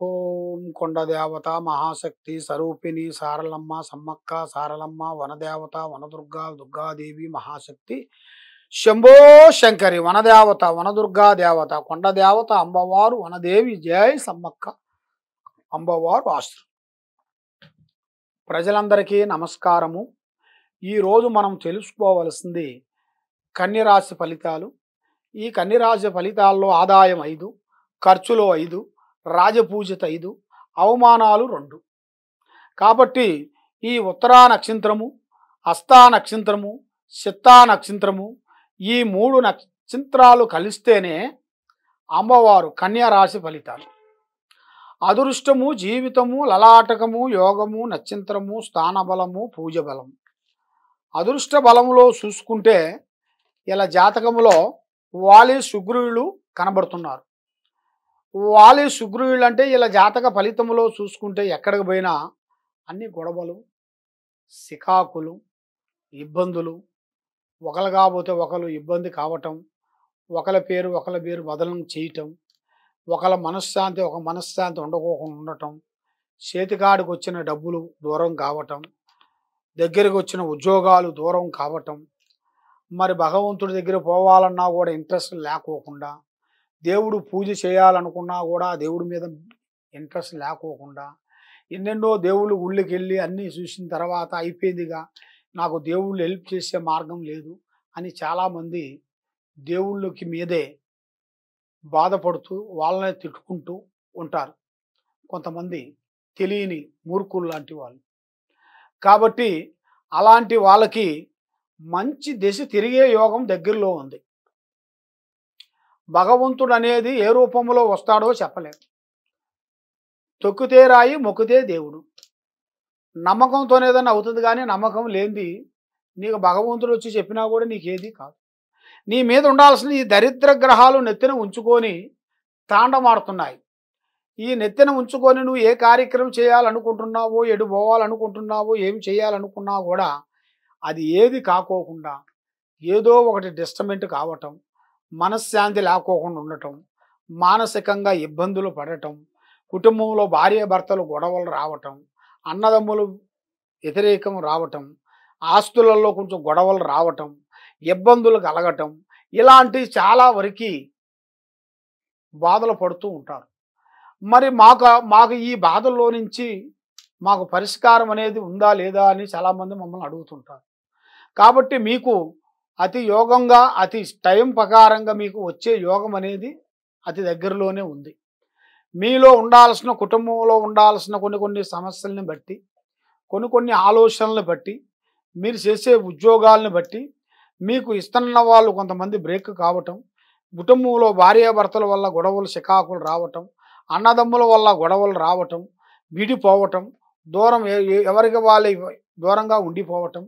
ఓం కొండదేవత మహాశక్తి స్వరూపిణి సారలమ్మ సమ్మక్క సారలమ్మ వనదేవత వనదుర్గా దుర్గాదేవి మహాశక్తి శంభో శంకరి వనదేవత వనదుర్గా దేవత కొండదేవత అంబవారు వనదేవి జై సమ్మక్క అంబవారు ఆశ్రమం. ప్రజలందరికీ నమస్కారము. ఈరోజు మనం తెలుసుకోవలసింది కన్యరాశి ఫలితాలు. ఈ కన్యరాశి ఫలితాల్లో ఆదాయం 5, ఖర్చులో 5, రాజపూజిత 5, అవమానాలు 2. కాబట్టి ఈ ఉత్తరా నక్షత్రము, హస్తా నక్షత్రము, చిత్తా నక్షత్రము ఈ 3 నక్షత్రాలు కలిస్తేనే అమ్మవారు కన్యరాశి ఫలితాలు. అదృష్టము, జీవితము, లలాటకము, యోగము, నక్షత్రము, స్థానబలము, పూజ బలము. అదృష్ట బలములో చూసుకుంటే ఇలా జాతకములో వాలి శుక్రులు కనబడుతున్నారు. వాలి శుక్రులు అంటే ఇలా జాతక ఫలితములో చూసుకుంటే ఎక్కడికి పోయినా అన్ని గొడవలు, సికాకులు, ఇబ్బందులు, ఒకరు కాకపోతే ఒకరు ఇబ్బంది కావటం, ఒకరి పేరు బదలం చేయటం, ఒకళ్ళ మనశ్శాంతి ఒక మనశ్శాంతి ఉండకోకుండా ఉండటం, చేతికాడికి వచ్చిన డబ్బులు దూరం కావటం, దగ్గరికి వచ్చిన ఉద్యోగాలు దూరం కావటం, మరి భగవంతుడి దగ్గర పోవాలన్నా కూడా ఇంట్రెస్ట్ లేకోకుండా, దేవుడు పూజ చేయాలనుకున్నా కూడా దేవుడి మీద ఇంట్రెస్ట్ లేకోకుండా, ఎన్నెన్నో దేవుళ్ళు గుళ్ళకి వెళ్ళి అన్నీ చూసిన తర్వాత అయిపోయిందిగా, నాకు దేవుళ్ళు హెల్ప్ చేసే మార్గం లేదు అని చాలామంది దేవుళ్ళకి మీదే బాధపడుతూ వాళ్ళనే తిట్టుకుంటూ ఉంటారు. కొంతమంది తెలియని మూర్ఖులు లాంటి వాళ్ళు. కాబట్టి అలాంటి వాళ్ళకి మంచి దిశ తిరిగే యోగం దగ్గరలో ఉంది. భగవంతుడు అనేది ఏ రూపంలో వస్తాడో చెప్పలేము. తొక్కితే రాయి మొక్కితే దేవుడు. నమ్మకంతోనే ఏదైనా అవుతుంది, కానీ నమ్మకం లేనిది నీకు భగవంతుడు వచ్చి చెప్పినా కూడా నీకేది కాదు. నీ మీద ఉండాల్సిన ఈ దరిద్ర గ్రహాలు నెత్తిన ఉంచుకొని తాండమాడుతున్నాయి. ఈ నెత్తిన ఉంచుకొని నువ్వు ఏ కార్యక్రమం చేయాలనుకుంటున్నావో, ఎటు పోవాలనుకుంటున్నావో, ఏం చేయాలనుకున్నా కూడా అది ఏది కాకోకుండా ఏదో ఒకటి డిస్టర్బెంట్ కావటం, మనశ్శాంతి లేకోకుండా ఉండటం, మానసికంగా ఇబ్బందులు పడటం, కుటుంబంలో భార్యాభర్తలు గొడవలు రావటం, అన్నదమ్ములు వ్యతిరేకం రావటం, ఆస్తులలో కొంచెం గొడవలు రావటం, ఇబ్బందులు కలగటం, ఇలాంటి చాలా వరకు బాధలు పడుతూ ఉంటారు. మరి మాకు ఈ బాధల్లో నుంచి మాకు పరిష్కారం అనేది ఉందా లేదా అని చాలామంది మమ్మల్ని అడుగుతుంటారు. కాబట్టి మీకు అతి యోగంగా అతి టైం ప్రకారంగా మీకు వచ్చే యోగం అనేది అతి దగ్గరలోనే ఉంది. మీలో ఉండాల్సిన కుటుంబంలో ఉండాల్సిన కొన్ని సమస్యలను బట్టి, కొన్ని ఆలోచనలను బట్టి, మీరు చేసే ఉద్యోగాలను బట్టి, మీకు ఇస్తున్న వాళ్ళు కొంతమంది బ్రేక్ కావటం, కుటుంబంలో భార్యాభర్తల వల్ల గొడవలు చికాకులు రావటం, అన్నదమ్ముల వల్ల గొడవలు రావటం, విడిపోవటం, దూరం ఎవరికి వాళ్ళు దూరంగా ఉండిపోవటం,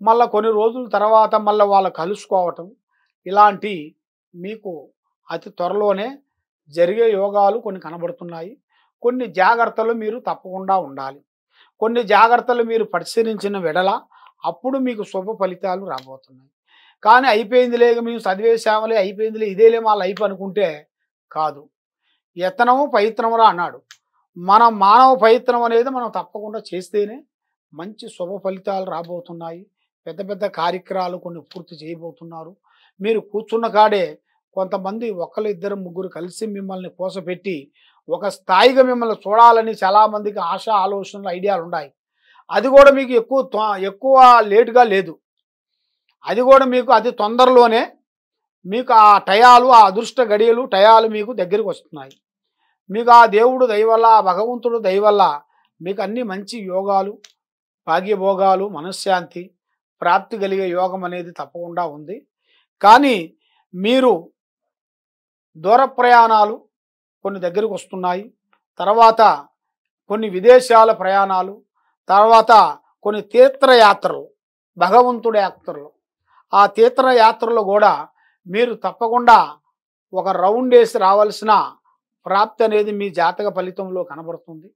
మళ్ళీ కొన్ని రోజుల తర్వాత మళ్ళీ వాళ్ళు కలుసుకోవటం, ఇలాంటి మీకు అతి త్వరలోనే జరిగే యోగాలు కొన్ని కనబడుతున్నాయి. కొన్ని జాగ్రత్తలు మీరు తప్పకుండా ఉండాలి. కొన్ని జాగ్రత్తలు మీరు పరిశీలించిన వెడల అప్పుడు మీకు శుభ ఫలితాలు రాబోతున్నాయి. కానీ అయిపోయిందిలే, మేము చదివేశామలే, అయిపోయిందిలే, ఇదేలే మా లైఫ్ అనుకుంటే కాదు. యత్నము ప్రయత్నమురా అన్నాడు. మన మానవ ప్రయత్నం అనేది మనం తప్పకుండా చేస్తేనే మంచి శుభ ఫలితాలు రాబోతున్నాయి. పెద్ద పెద్ద కార్యక్రమాలు కొన్ని పూర్తి చేయబోతున్నారు. మీరు కూర్చున్న కాడే కొంతమంది ఒకళ్ళు ఇద్దరు ముగ్గురు కలిసి మిమ్మల్ని కోసపెట్టి ఒక స్థాయిగా మిమ్మల్ని చూడాలని చాలామందికి ఆశ, ఆలోచనలు, ఐడియాలు ఉన్నాయి. అది కూడా మీకు ఎక్కువ లేటుగా లేదు. అది కూడా మీకు అతి తొందరలోనే మీకు ఆ టయాలు, ఆ అదృష్ట గడియలు టయాలు మీకు దగ్గరికి వస్తున్నాయి. మీకు ఆ దేవుడు దయవల్ల, ఆ భగవంతుడు దయవల్ల మీకు అన్ని మంచి యోగాలు, భాగ్యభోగాలు, మనశ్శాంతి ప్రాప్తి కలిగే యోగం అనేది తప్పకుండా ఉంది. కానీ మీరు దూర ప్రయాణాలు కొన్ని దగ్గరికి వస్తున్నాయి. తర్వాత కొన్ని విదేశాల ప్రయాణాలు, తర్వాత కొన్ని తీర్థయాత్రలు, భగవంతుడి యాత్రలు, ఆ తీర్థయాత్రలో కూడా మీరు తప్పకుండా ఒక రౌండ్ వేసి రావాల్సిన ప్రాప్తి అనేది మీ జాతక ఫలితంలో కనబడుతుంది.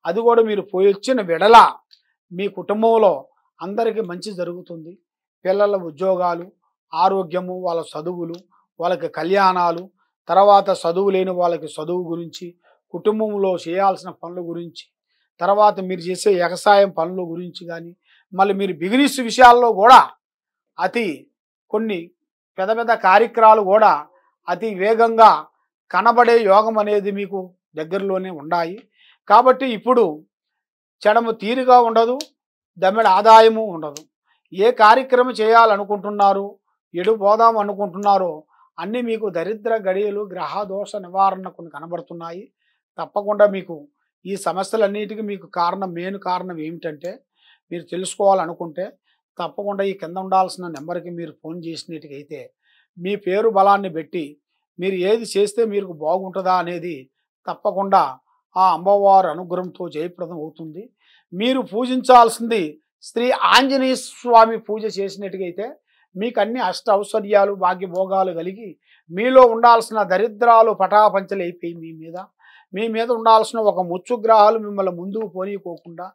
అది కూడా మీరు పోయొచ్చిన వెడల మీ కుటుంబంలో అందరికీ మంచి జరుగుతుంది. పిల్లల ఉద్యోగాలు, ఆరోగ్యము, వాళ్ళ చదువులు, వాళ్ళకి కళ్యాణాలు, తర్వాత చదువు లేని వాళ్ళకి చదువు గురించి, కుటుంబంలో చేయాల్సిన పనుల గురించి, తర్వాత మీరు చేసే వ్యవసాయం పనుల గురించి కానీ, మళ్ళీ మీరు బిజినెస్ విషయాల్లో కూడా అతి కొన్ని పెద్ద పెద్ద కార్యక్రమాలు కూడా అతి వేగంగా కనబడే యోగం అనేది మీకు దగ్గరలోనే ఉన్నాయి. కాబట్టి ఇప్పుడు చెడము తీరుగా ఉండదు, దమ్మెడ ఆదాయము ఉండదు. ఏ కార్యక్రమం చేయాలనుకుంటున్నారు, ఎడు పోదాం అనుకుంటున్నారో అన్నీ మీకు దరిద్ర గడియలు గ్రహదోష నివారణ కొన్ని కనబడుతున్నాయి. తప్పకుండా మీకు ఈ సమస్యలన్నిటికీ మీకు మెయిన్ కారణం ఏమిటంటే, మీరు తెలుసుకోవాలనుకుంటే తప్పకుండా ఈ కింద ఉండాల్సిన నెంబర్కి మీరు ఫోన్ చేసినట్టుగైతే మీ పేరు బలాన్ని పెట్టి మీరు ఏది చేస్తే మీకు బాగుంటుందా అనేది తప్పకుండా ఆ అమ్మవారి అనుగ్రహంతో జయప్రదం అవుతుంది. మీరు పూజించాల్సింది శ్రీ ఆంజనేయ స్వామి పూజ చేసినట్టుగైతే మీకు అన్ని అష్ట ఔశ్వర్యాలు భాగ్యభోగాలు కలిగి మీలో ఉండాల్సిన దరిద్రాలు పటాపంచలు అయిపోయి మీ మీద ఉండాల్సిన ఒక ముచ్చుగ్రహాలు మిమ్మల్ని ముందుకు పోనీయకోకుండా,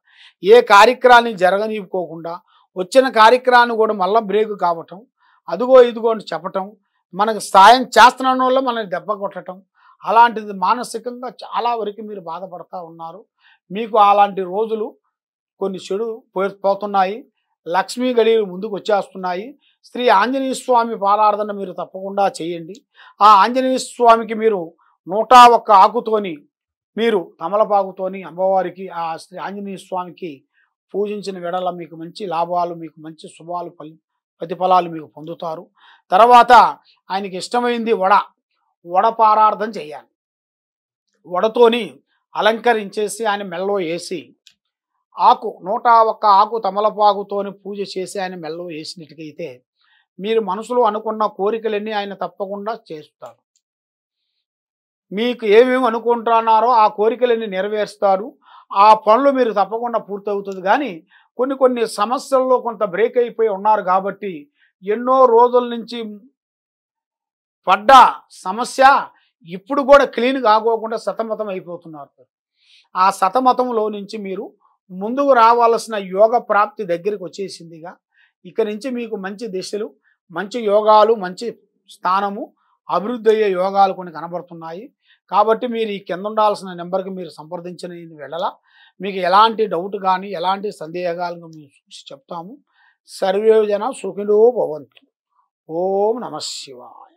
ఏ కార్యక్రమాన్ని జరగనీయకోకుండా, వచ్చిన కార్యక్రమాన్ని కూడా మళ్ళీ బ్రేక్ కావటం, అదిగో ఇదిగో అని చెప్పటం, మనకు సాయం చేస్తున్న వల్ల మనల్ని దెబ్బ కొట్టడం, అలాంటిది మానసికంగా చాలా వరకు మీరు బాధపడతా ఉన్నారు. మీకు అలాంటి రోజులు కొన్ని చెడు పోతున్నాయి. లక్ష్మీ గడియలు ముందుకు వచ్చేస్తున్నాయి. శ్రీ ఆంజనేయ స్వామి పారార్థన మీరు తప్పకుండా చేయండి. ఆ ఆంజనేయ స్వామికి మీరు 101 ఆకుతోని మీరు తమలపాకుతోని అమ్మవారికి ఆ శ్రీ ఆంజనేయ స్వామికి పూజించిన వెడల మీకు మంచి లాభాలు, మీకు మంచి శుభాలు ప్రతిఫలాలు మీకు పొందుతారు. తర్వాత ఆయనకి ఇష్టమైంది వడ పారార్థన చేయాలి. వడతోని అలంకరించేసి ఆయన మెల్లో వేసి 101 ఆకు తమలపాకుతోని పూజ చేసి ఆయన మెల్లో వేసినట్టుకైతే మీరు మనసులో అనుకున్న కోరికలన్నీ ఆయన తప్పకుండా చేస్తారు. మీకు ఏమేమి అనుకుంటున్నారో ఆ కోరికలన్నీ నెరవేరుస్తారు. ఆ పనులు మీరు తప్పకుండా పూర్తవుతుంది. కానీ కొన్ని సమస్యల్లో కొంత బ్రేక్ అయిపోయి ఉన్నారు కాబట్టి ఎన్నో రోజుల నుంచి పడ్డ సమస్య ఇప్పుడు కూడా క్లీన్ కాకోకుండా సతమతం అయిపోతున్నారు. ఆ సతమతంలో నుంచి మీరు ముందుకు రావాల్సిన యోగ ప్రాప్తి దగ్గరికి వచ్చేసిందిగా. ఇక నుంచి మీకు మంచి దిశలు, మంచి యోగాలు, మంచి స్థానము, అభివృద్ధి అయ్యే యోగాలు కొన్ని కనబడుతున్నాయి. కాబట్టి మీరు ఈ కింద ఉండాల్సిన నెంబర్కి మీరు సంప్రదించిన వెళ్ళలా మీకు ఎలాంటి డౌట్ కానీ ఎలాంటి సందేహాలు మేము చూసి చెప్తాము. సర్వే జన సుఖినో భవంతు. ఓం నమః శివాయ.